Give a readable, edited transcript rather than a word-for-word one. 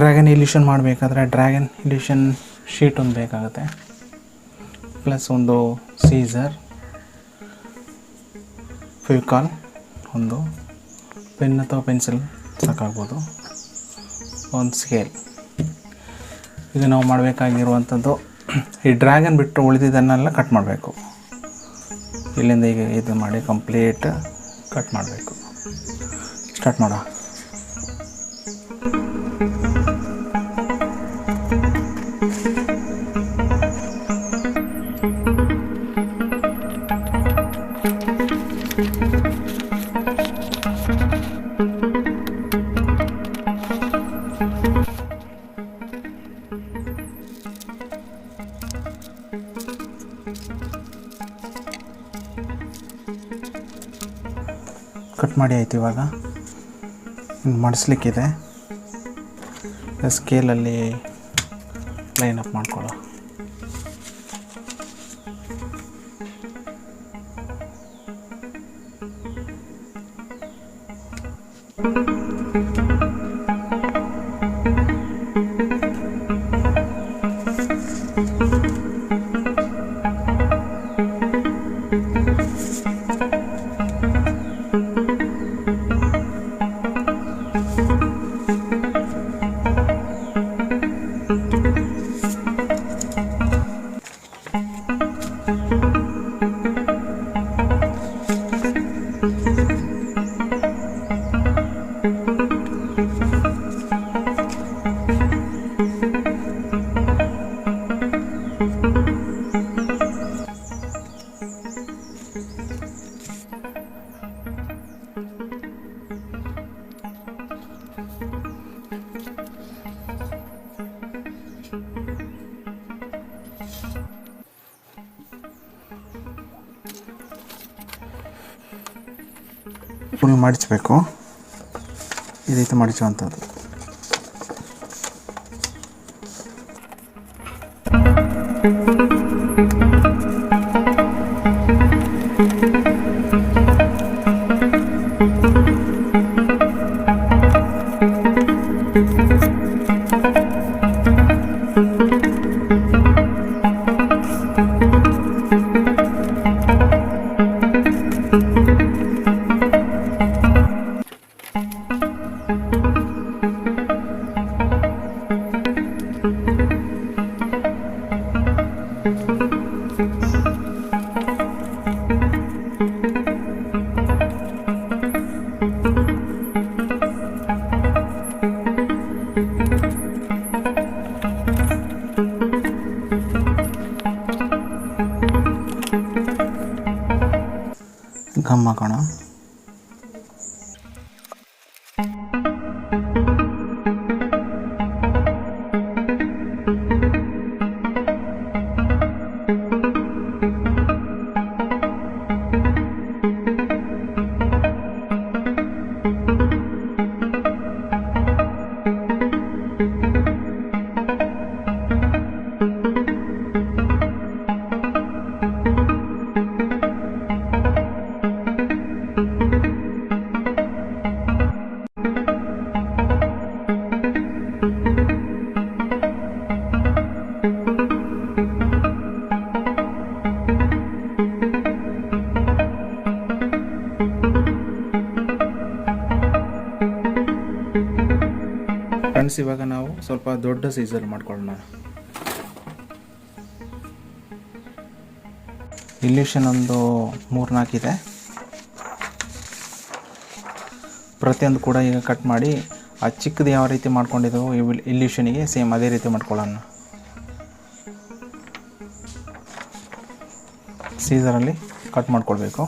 Dragon illusion ಮಾಡಬೇಕಾದ್ರೆ dragon illusion sheet ಒಂದು ಬೇಕಾಗುತ್ತೆ, ಪ್ಲಸ್ ಒಂದು ಸೀಸರ್, ಫೆವಿಕಾಲ್, ಒಂದು ಪೆನ್ ಅಥವಾ ಪೆನ್ಸಿಲ್ ಸಾಕಾಗ್ಬೋದು, ಒಂದು ಸ್ಕೇಲ್. ಈಗ ನಾವು ಮಾಡಬೇಕಾಗಿರುವಂಥದ್ದು ಈ ಡ್ರ್ಯಾಗನ್ ಬಿಟ್ಟು ಉಳಿದಿದ್ದನ್ನೆಲ್ಲ ಕಟ್ ಮಾಡಬೇಕು. ಇಲ್ಲಿಂದ ಈಗ ಇದು ಮಾಡಿ ಕಂಪ್ಲೀಟ್ ಕಟ್ ಮಾಡಬೇಕು. ಸ್ಟಾರ್ಟ್ ಮಾಡೋ. ಕಟ್ ಮಾಡಿ ಆಯ್ತು. ಇವಾಗ ಮಡಿಸ್ಲಿಕ್ಕಿದೆ, ಸ್ಕೇಲಲ್ಲಿ ಲೈನ್ ಅಪ್ ಮಾಡ್ಕೊಳ್ಳೋ. ಫುಲ್ ಮಡಿಚಬೇಕು. ಈ ರೀತಿ ಮಡಿಚುವಂಥದ್ದು. ಗಮ್ ಹಾಕೋಣ. ಫ್ರೆಂಡ್ಸ್, ಇವಾಗ ನಾವು ಸ್ವಲ್ಪ ದೊಡ್ಡ ಸೀಸರ್ ಮಾಡ್ಕೊಳ್ಳೋಣ. ಇಲ್ಯೂಷನ್ ಒಂದು 3-4 ಇದೆ. ಪ್ರತಿಯೊಂದು ಕೂಡ ಈಗ ಕಟ್ ಮಾಡಿ ಆ ಚಿಕ್ಕದು ಯಾವ ರೀತಿ ಮಾಡ್ಕೊಂಡಿದ್ದೆವು ಇಲ್ಯೂಷನಿಗೆ ಸೇಮ್ ಅದೇ ರೀತಿ ಮಾಡ್ಕೊಳ್ಳೋಣ. ಸೀಸರಲ್ಲಿ ಕಟ್ ಮಾಡ್ಕೊಳ್ಬೇಕು.